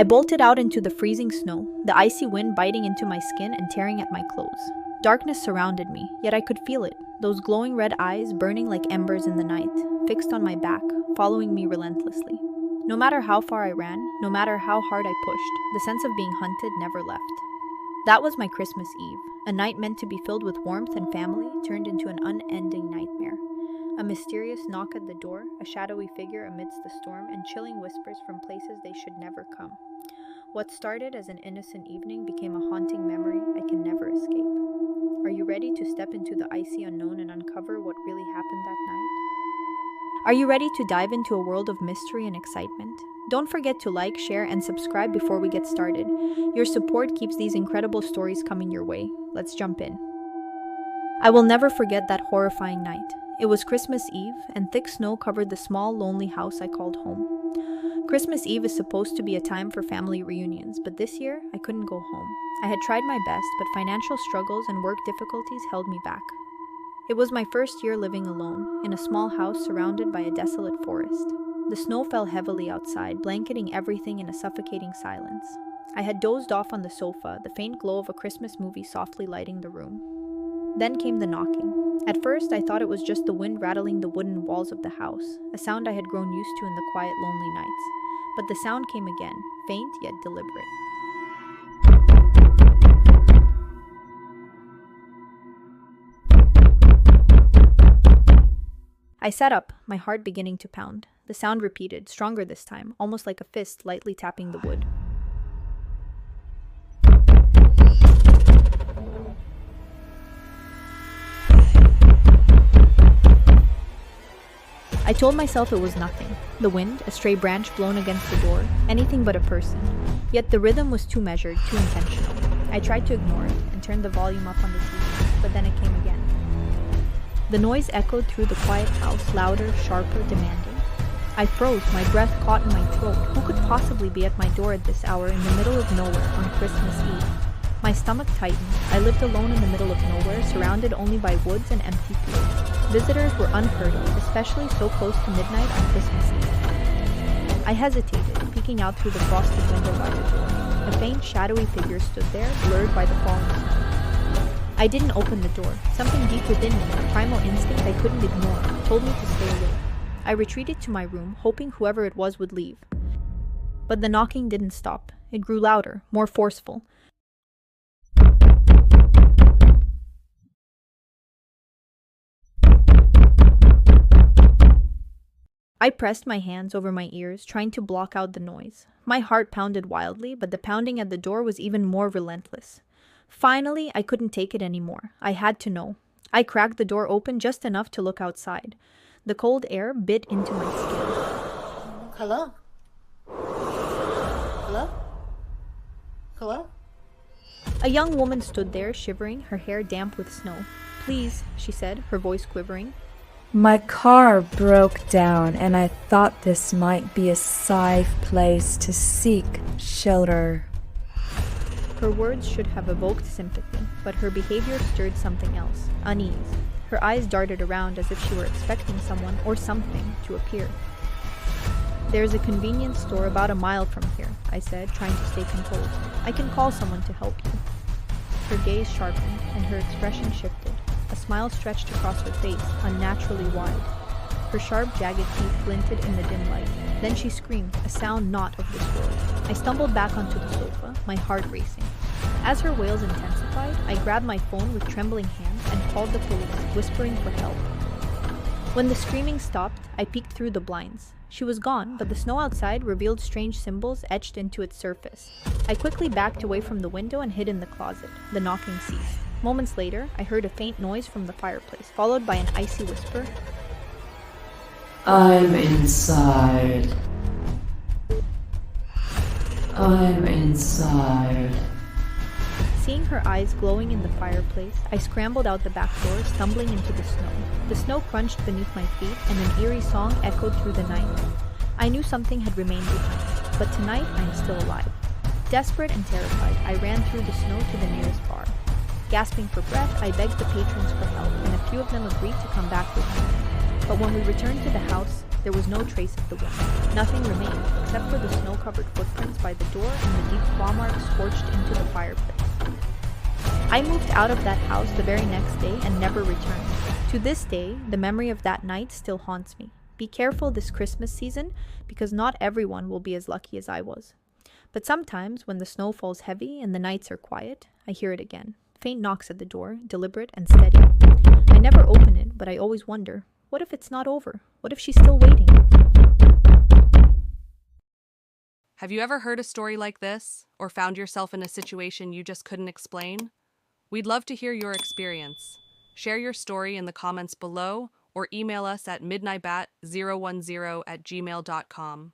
I bolted out into the freezing snow, the icy wind biting into my skin and tearing at my clothes. Darkness surrounded me, yet I could feel it, those glowing red eyes burning like embers in the night, fixed on my back, following me relentlessly. No matter how far I ran, no matter how hard I pushed, the sense of being hunted never left. That was my Christmas Eve, a night meant to be filled with warmth and family turned into an unending nightmare. A mysterious knock at the door, a shadowy figure amidst the storm, and chilling whispers from places they should never come. What started as an innocent evening became a haunting memory I can never escape. Are you ready to step into the icy unknown and uncover what really happened that night? Are you ready to dive into a world of mystery and excitement? Don't forget to like, share, and subscribe before we get started. Your support keeps these incredible stories coming your way. Let's jump in. I will never forget that horrifying night. It was Christmas Eve, and thick snow covered the small, lonely house I called home. Christmas Eve is supposed to be a time for family reunions, but this year, I couldn't go home. I had tried my best, but financial struggles and work difficulties held me back. It was my first year living alone, in a small house surrounded by a desolate forest. The snow fell heavily outside, blanketing everything in a suffocating silence. I had dozed off on the sofa, the faint glow of a Christmas movie softly lighting the room. Then came the knocking. At first, I thought it was just the wind rattling the wooden walls of the house, a sound I had grown used to in the quiet, lonely nights. But the sound came again, faint yet deliberate. I sat up, my heart beginning to pound. The sound repeated, stronger this time, almost like a fist lightly tapping the wood. I told myself it was nothing. The wind, a stray branch blown against the door, anything but a person. Yet the rhythm was too measured, too intentional. I tried to ignore it and turned the volume up on the TV, but then it came again. The noise echoed through the quiet house, louder, sharper, demanding. I froze, my breath caught in my throat. Who could possibly be at my door at this hour in the middle of nowhere on Christmas Eve? My stomach tightened. I lived alone in the middle of nowhere, surrounded only by woods and empty fields. Visitors were unheard of, especially so close to midnight on Christmas Eve. I hesitated, peeking out through the frosted window by the door. A faint, shadowy figure stood there, blurred by the falling snow. I didn't open the door. Something deep within me, a primal instinct I couldn't ignore, told me to stay away. I retreated to my room, hoping whoever it was would leave. But the knocking didn't stop. It grew louder, more forceful. I pressed my hands over my ears, trying to block out the noise. My heart pounded wildly, but the pounding at the door was even more relentless. Finally, I couldn't take it anymore. I had to know. I cracked the door open just enough to look outside. The cold air bit into my skin. Hello? Hello? Hello? A young woman stood there, shivering, her hair damp with snow. "Please," she said, her voice quivering. My car broke down, and I thought this might be a safe place to seek shelter. Her words should have evoked sympathy, but her behavior stirred something else, unease. Her eyes darted around as if she were expecting someone or something to appear. "There's a convenience store about a mile from here," I said, trying to stay composed. "I can call someone to help you." Her gaze sharpened, and her expression shifted. A smile stretched across her face, unnaturally wide. Her sharp, jagged teeth glinted in the dim light. Then she screamed, a sound not of this world. I stumbled back onto the sofa, my heart racing. As her wails intensified, I grabbed my phone with trembling hands and called the police, whispering for help. When the screaming stopped, I peeked through the blinds. She was gone, but the snow outside revealed strange symbols etched into its surface. I quickly backed away from the window and hid in the closet. The knocking ceased. Moments later, I heard a faint noise from the fireplace, followed by an icy whisper. I'm inside. I'm inside. Seeing her eyes glowing in the fireplace, I scrambled out the back door, stumbling into the snow. The snow crunched beneath my feet, and an eerie song echoed through the night. I knew something had remained behind, but tonight I am still alive. Desperate and terrified, I ran through the snow to the nearest bar. Gasping for breath, I begged the patrons for help, and a few of them agreed to come back with me. But when we returned to the house, there was no trace of the wind. Nothing remained except for the snow-covered footprints by the door and the deep claw marks scorched into the fireplace. I moved out of that house the very next day and never returned. To this day, the memory of that night still haunts me. Be careful this Christmas season, because not everyone will be as lucky as I was. But sometimes, when the snow falls heavy and the nights are quiet, I hear it again. Faint knocks at the door, deliberate and steady. I never open it, but I always wonder, what if it's not over? What if she's still waiting? Have you ever heard a story like this, or found yourself in a situation you just couldn't explain? We'd love to hear your experience. Share your story in the comments below, or email us at midnightbat010@gmail.com.